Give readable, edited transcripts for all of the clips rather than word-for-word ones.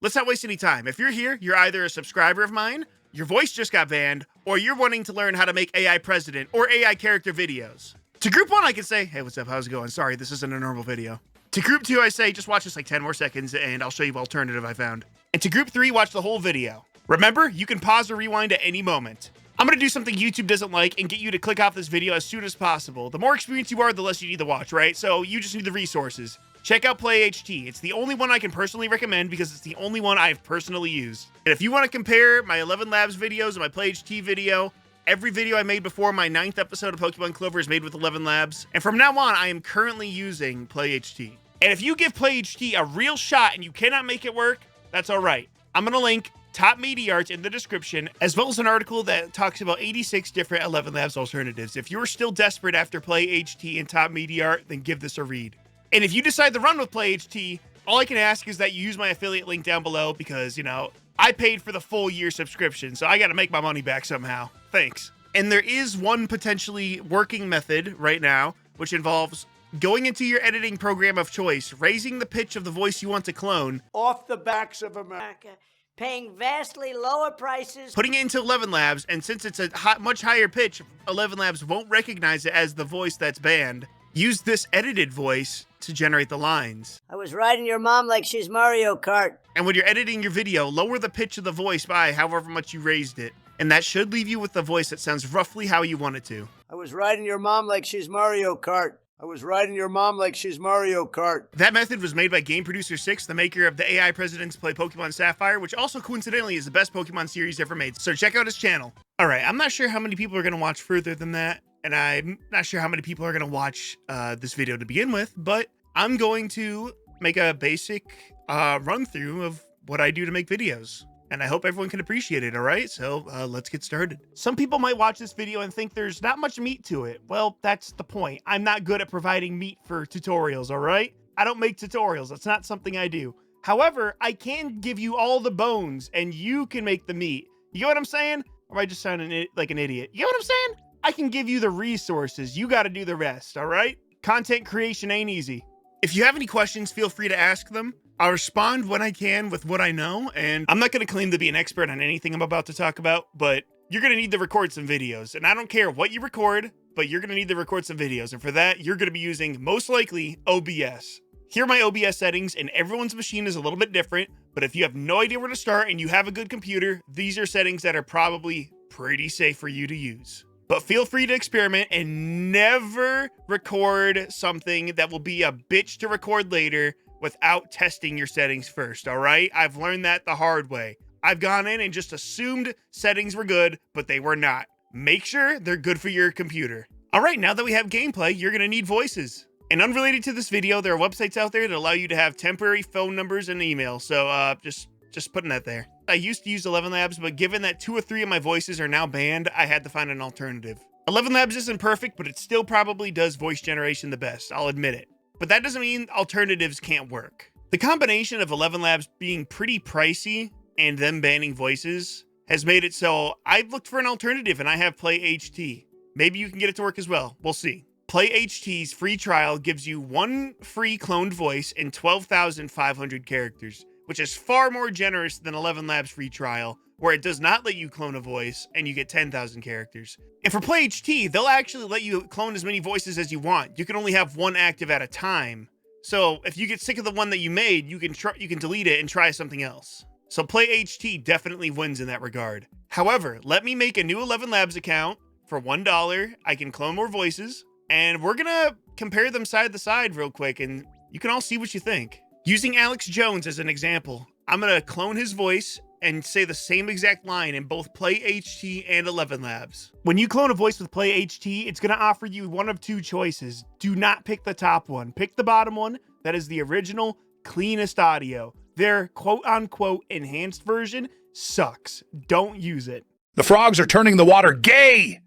let's not waste any time. If you're here, you're either a subscriber of mine, your voice just got banned, or you're wanting to learn how to make AI president or AI character videos. To group one, I can say, hey, what's up, how's it going? Sorry, this isn't a normal video. To group two, I say, just watch this like 10 more seconds and I'll show you what alternative I found. And to group three, watch the whole video. Remember, you can pause or rewind at any moment. I'm gonna do something YouTube doesn't like and get you to click off this video as soon as possible. The more experienced you are, the less you need to watch, right? So you just need the resources. Check out PlayHT. It's the only one I can personally recommend because it's the only one I've personally used. And if you want to compare my 11 Labs videos and my PlayHT video, every video I made before my 9th episode of Pokemon Clover is made with 11 Labs. And from now on, I am currently using PlayHT. And if you give PlayHT a real shot and you cannot make it work, that's all right. I'm going to link top media art in the description, as well as an article that talks about 86 different 11 Labs alternatives. If you're still desperate after PlayHT and top media art, then give this a read. And if you decide to run with PlayHT, all I can ask is that you use my affiliate link down below because, you know, I paid for the full year subscription, so I got to make my money back somehow. Thanks. And there is one potentially working method right now, which involves going into your editing program of choice, raising the pitch of the voice you want to clone, off the backs of America, paying vastly lower prices, putting it into 11 Labs, and since it's a much higher pitch, 11 Labs won't recognize it as the voice that's banned. Use this edited voice to generate the lines. I was riding your mom like she's Mario Kart. And when you're editing your video, lower the pitch of the voice by however much you raised it. And that should leave you with the voice that sounds roughly how you want it to. I was riding your mom like she's Mario Kart. I was riding your mom like she's Mario Kart. That method was made by Game Producer 6, the maker of the AI Presidents Play Pokemon Sapphire, which also coincidentally is the best Pokemon series ever made. So check out his channel. All right, I'm not sure how many people are going to watch further than that. And I'm not sure how many people are going to watch this video to begin with, but I'm going to make a basic run through of what I do to make videos. And I hope everyone can appreciate it, all right? So let's get started. Some people might watch this video and think there's not much meat to it. Well, that's the point. I'm not good at providing meat for tutorials, all right? I don't make tutorials. That's not something I do. However, I can give you all the bones and you can make the meat. You get what I'm saying? Or am I just sounding like an idiot? You get what I'm saying? I can give you the resources. You got to do the rest, all right? Content creation ain't easy. If you have any questions, feel free to ask them. I'll respond when I can with what I know, and I'm not going to claim to be an expert on anything I'm about to talk about, but you're going to need to record some videos, and I don't care what you record, but you're going to need to record some videos, and for that, you're going to be using, most likely, OBS. Here are my OBS settings, and everyone's machine is a little bit different, but if you have no idea where to start and you have a good computer, these are settings that are probably pretty safe for you to use. But feel free to experiment and never record something that will be a bitch to record later without testing your settings first, all right? I've learned that the hard way. I've gone in and just assumed settings were good, but they were not. Make sure they're good for your computer. All right, now that we have gameplay, you're gonna need voices. And unrelated to this video, there are websites out there that allow you to have temporary phone numbers and email, so just putting that there. I used to use 11 Labs, but given that 2 or 3 of my voices are now banned, I had to find an alternative. 11 Labs isn't perfect, but it still probably does voice generation the best, I'll admit it. But that doesn't mean alternatives can't work. The combination of 11 Labs being pretty pricey and them banning voices has made it so I've looked for an alternative and I have PlayHT. Maybe you can get it to work as well, we'll see. PlayHT's free trial gives you 1 free cloned voice and 12,500 characters, which is far more generous than 11 Labs free trial, where it does not let you clone a voice and you get 10,000 characters. And for PlayHT, they'll actually let you clone as many voices as you want. You can only have 1 active at a time. So if you get sick of the one that you made, you can delete it and try something else. So PlayHT definitely wins in that regard. However, let me make a new 11 Labs account for $1. I can clone more voices, and we're gonna compare them side to side real quick, and you can all see what you think. Using Alex Jones as an example, I'm gonna clone his voice and say the same exact line in both PlayHT and 11 Labs. When you clone a voice with PlayHT, it's gonna offer you one of 2 choices. Do not pick the top one. Pick the bottom one. That is the original, cleanest audio. Their quote-unquote enhanced version sucks. Don't use it. The frogs are turning the water gay.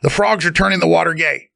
The frogs are turning the water gay.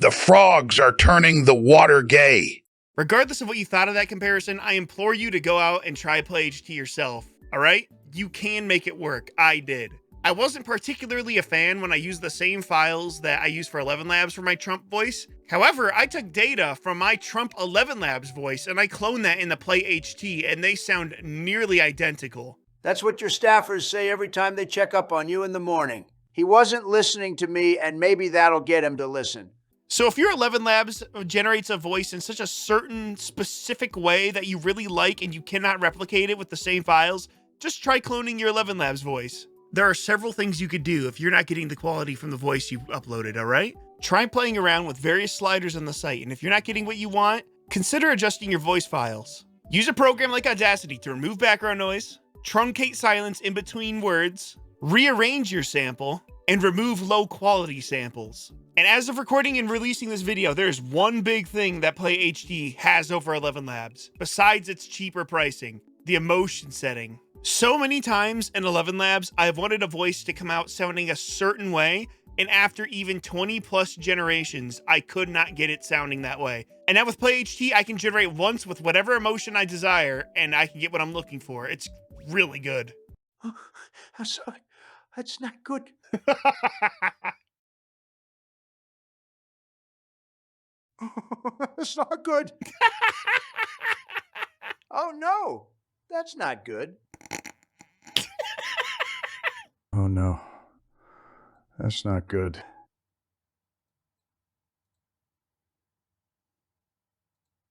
The frogs are turning the water gay. Regardless of what you thought of that comparison, I implore you to go out and try PlayHT yourself, all right? You can make it work. I did. I wasn't particularly a fan when I used the same files that I use for 11 Labs for my Trump voice. However, I took data from my Trump 11 Labs voice and I cloned that into Play HT, and they sound nearly identical. That's what your staffers say every time they check up on you in the morning. He wasn't listening to me, and maybe that'll get him to listen. So if your 11 Labs generates a voice in such a certain specific way that you really like and you cannot replicate it with the same files, just try cloning your 11 Labs voice. There are several things you could do if you're not getting the quality from the voice you uploaded, all right? Try playing around with various sliders on the site, and if you're not getting what you want, consider adjusting your voice files. Use a program like Audacity to remove background noise, truncate silence in between words, rearrange your sample, and remove low quality samples. And as of recording and releasing this video, there's one big thing that Play HD has over 11 Labs, besides its cheaper pricing: the emotion setting. So many times in 11 Labs, I've wanted a voice to come out sounding a certain way, and after even 20 plus generations, I could not get it sounding that way. And now with Play HT, I can generate once with whatever emotion I desire, and I can get what I'm looking for. It's really good. I'm sorry. That's not good. It's not good. Oh, no. That's not good. Oh no, that's not good.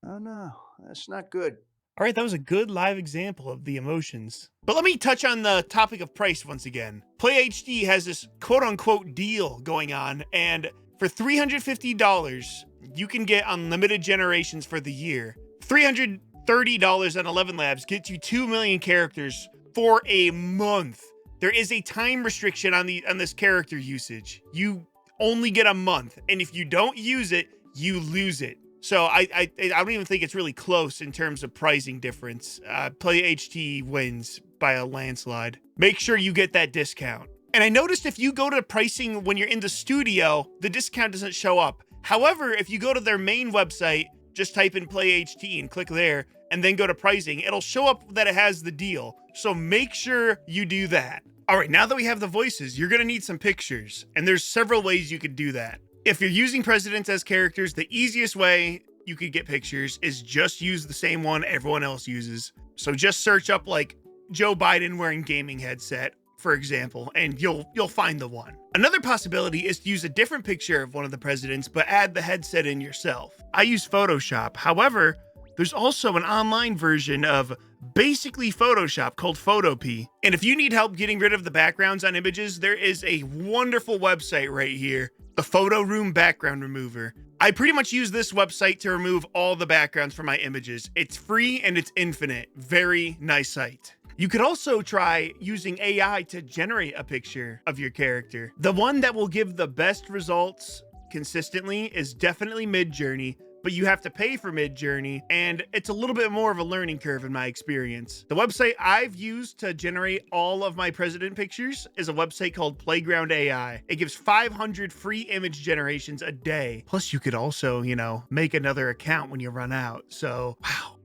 Oh, no. That's not good. All right, that was a good live example of the emotions. But let me touch on the topic of price once again. Play HD has this quote-unquote deal going on, and for $350, you can get unlimited generations for the year. $330 on 11 Labs gets you 2 million characters for a month. There is a time restriction on this character usage. You only get a month, and if you don't use it, you lose it. So I don't even think it's really close in terms of pricing difference. Play HT wins by a landslide. Make sure you get that discount. And I noticed if you go to pricing when you're in the studio, the discount doesn't show up. However, if you go to their main website, just type in Play HT and click there, and then go to pricing, it'll show up that it has the deal. So make sure you do that. All right, now that we have the voices, you're gonna need some pictures, and there's several ways you could do that. If you're using presidents as characters, the easiest way you could get pictures is just use the same one everyone else uses. So just search up like Joe Biden wearing gaming headset, for example, and you'll find the one. Another possibility is to use a different picture of one of the presidents, but add the headset in yourself. I use Photoshop. However, there's also an online version of basically Photoshop called Photopea. And if you need help getting rid of the backgrounds on images, there is a wonderful website right here, the Photo Room Background Remover. I pretty much use this website to remove all the backgrounds from my images. It's free and it's infinite. Very nice site. You could also try using AI to generate a picture of your character. The one that will give the best results consistently is definitely Midjourney, but you have to pay for Midjourney, and it's a little bit more of a learning curve in my experience. The website I've used to generate all of my president pictures is a website called Playground AI. It gives 500 free image generations a day. Plus, you could also, make another account when you run out. So, wow.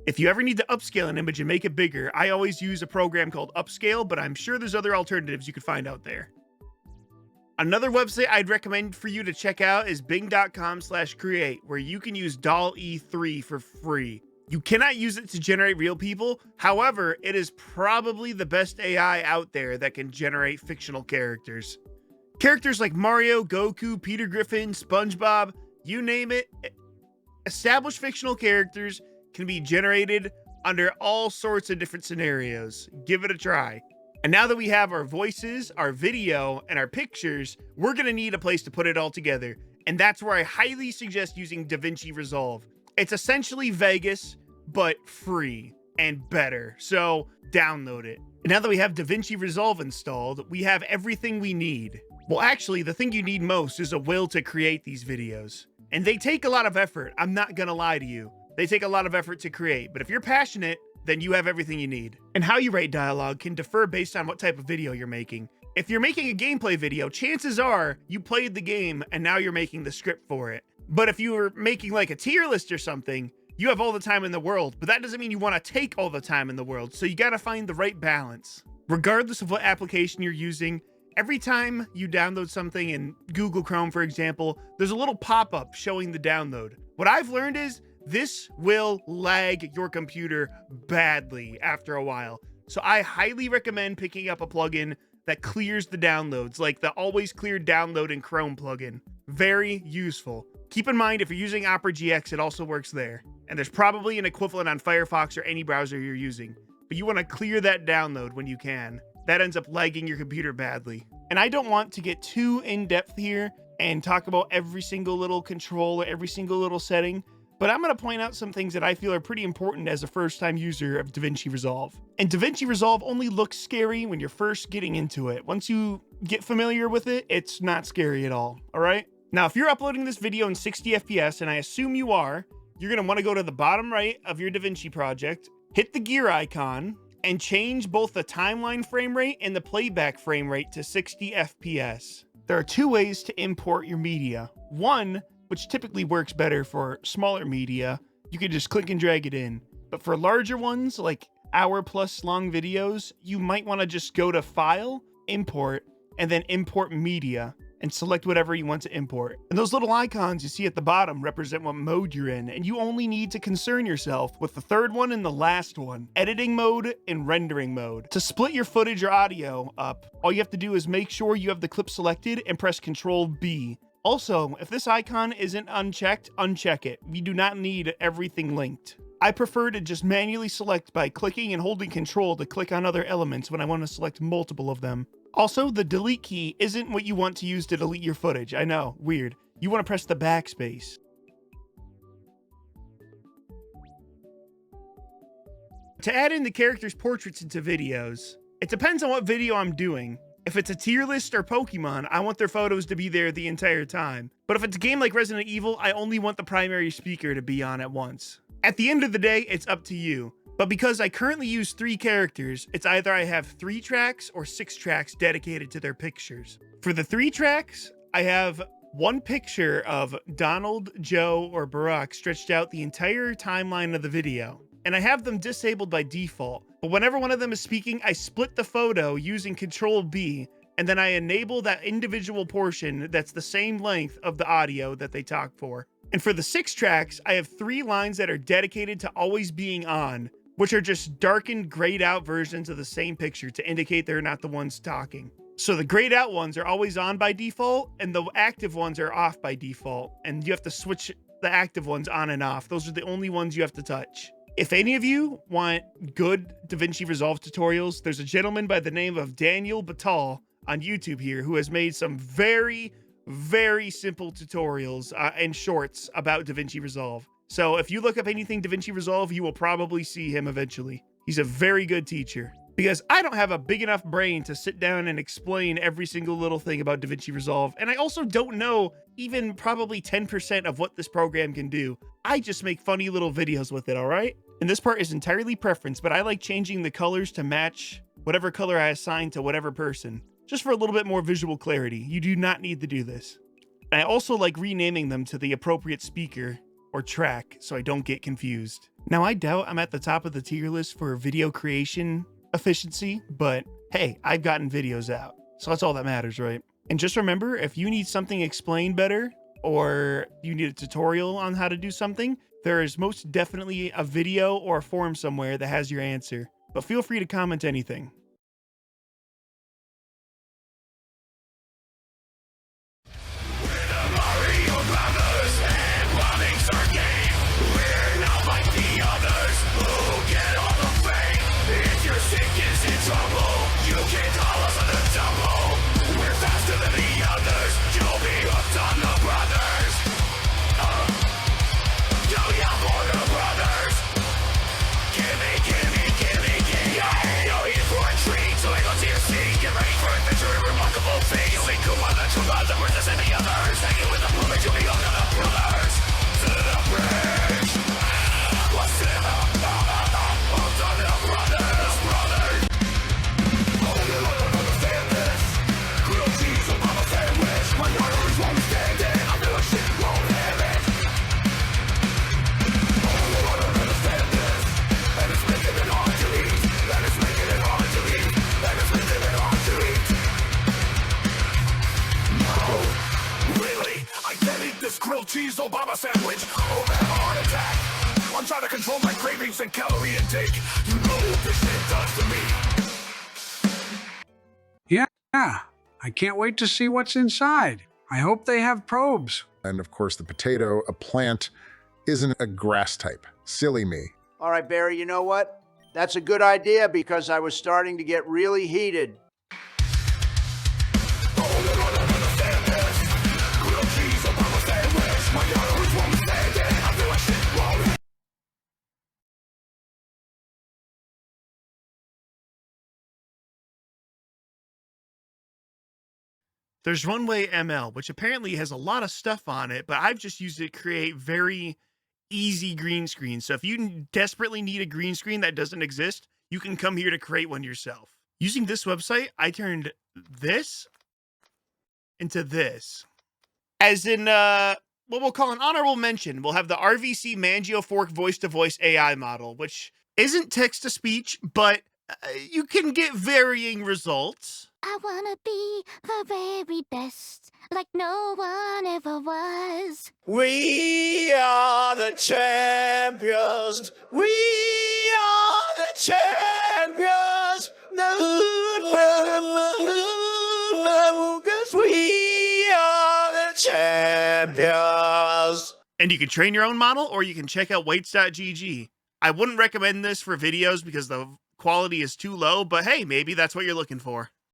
If you ever need to upscale an image and make it bigger, I always use a program called Upscale, but I'm sure there's other alternatives you could find out there. Another website I'd recommend for you to check out is bing.com/create, where you can use DALL-E 3 for free. You cannot use it to generate real people. However, it is probably the best AI out there that can generate fictional characters. Characters like Mario, Goku, Peter Griffin, SpongeBob, you name it. Established fictional characters can be generated under all sorts of different scenarios. Give it a try. And now that we have our voices, our video, and our pictures, we're going to need a place to put it all together. And that's where I highly suggest using DaVinci Resolve. It's essentially Vegas, but free and better. So download it. And now that we have DaVinci Resolve installed, we have everything we need. Well, actually, the thing you need most is a will to create these videos. And they take a lot of effort. I'm not going to lie to you. They take a lot of effort to create. But if you're passionate, then you have everything you need. And how you rate dialogue can differ based on what type of video you're making. If you're making a gameplay video, chances are you played the game and now you're making the script for it. But if you were making like a tier list or something, You have all the time in the world, but that doesn't mean you want to take all the time in the world, so you got to find the right balance. Regardless of what application you're using, every time you download something in Google Chrome, for example, there's a little pop-up showing the download. What I've learned is this will lag your computer badly after a while. So I highly recommend picking up a plugin that clears the downloads, like the Always Clear Download in Chrome plugin. Very useful. Keep in mind, if you're using Opera GX, it also works there. And there's probably an equivalent on Firefox or any browser you're using. But you want to clear that download when you can. That ends up lagging your computer badly. And I don't want to get too in-depth here and talk about every single little control or every single little setting, but I'm going to point out some things that I feel are pretty important as a first-time user of DaVinci Resolve. And DaVinci Resolve only looks scary when you're first getting into it. Once you get familiar with it, it's not scary at all right? Now, if you're uploading this video in 60 FPS, and I assume you are, you're going to want to go to the bottom right of your DaVinci project, hit the gear icon, and change both the timeline frame rate and the playback frame rate to 60 FPS. There are two ways to import your media. One, which typically works better for smaller media, you can just click and drag it in. But for larger ones, like hour-plus long videos, you might want to just go to File, Import, and then Import Media, and select whatever you want to import. And those little icons you see at the bottom represent what mode you're in, and you only need to concern yourself with the third one and the last one, editing mode and rendering mode. To split your footage or audio up, all you have to do is make sure you have the clip selected and press Ctrl B. Also, if this icon isn't unchecked, uncheck it. We do not need everything linked. I prefer to just manually select by clicking and holding Ctrl to click on other elements when I want to select multiple of them. Also, the delete key isn't what you want to use to delete your footage. I know, weird. You want to press the backspace. To add in the characters' portraits into videos, it depends on what video I'm doing. If it's a tier list or Pokemon, I want their photos to be there the entire time. But if it's a game like Resident Evil, I only want the primary speaker to be on at once. At the end of the day, it's up to you. But because I currently use 3 characters, it's either I have 3 tracks or 6 tracks dedicated to their pictures. For the 3 tracks, I have one picture of Donald, Joe, or Barack stretched out the entire timeline of the video. And I have them disabled by default. But whenever one of them is speaking, I split the photo using Ctrl B, and then I enable that individual portion that's the same length of the audio that they talk for. And for the 6 tracks, I have 3 lines that are dedicated to always being on, which are just darkened, grayed out versions of the same picture to indicate they're not the ones talking. So the grayed out ones are always on by default, and the active ones are off by default, and you have to switch the active ones on and off. Those are the only ones you have to touch. If any of you want good DaVinci Resolve tutorials, there's a gentleman by the name of Daniel Batal on YouTube here who has made some very simple tutorials and shorts about DaVinci Resolve. So if you look up anything DaVinci Resolve, you will probably see him eventually. He's a very good teacher. Because I don't have a big enough brain to sit down and explain every single little thing about DaVinci Resolve, and I also don't know even probably 10% of what this program can do. I just make funny little videos with it, alright? And this part is entirely preference, but I like changing the colors to match whatever color I assign to whatever person, just for a little bit more visual clarity. You do not need to do this. And I also like renaming them to the appropriate speaker or track so I don't get confused. Now, I doubt I'm at the top of the tier list for video creation efficiency, but hey, I've gotten videos out, so that's all that matters, right? And just remember, if you need something explained better or you need a tutorial on how to do something, there is most definitely a video or a forum somewhere that has your answer, but feel free to comment anything. Gimme, gimme, gimme, gimme, yeah, no, he's control my cravings and calorie intake. You know what this shit does to me. Yeah, I can't wait to see what's inside. I hope they have probes. And of course, the potato, a plant, isn't a grass type. Silly me. All right, Barry, you know what? That's a good idea because I was starting to get really heated. There's Runway ML, which apparently has a lot of stuff on it, but I've just used it to create very easy green screens. So if you desperately need a green screen that doesn't exist, you can come here to create one yourself. Using this website, I turned this into this. As in, what we'll call an honorable mention, we'll have the RVC Mangio4k voice-to-voice AI model, which isn't text-to-speech, but you can get varying results. I wanna be the very best, like no one ever was. We are the champions. We are the champions. Because we are the champions. And you can train your own model, or you can check out weights.gg. I wouldn't recommend this for videos because the quality is too low, but hey, maybe that's what you're looking for.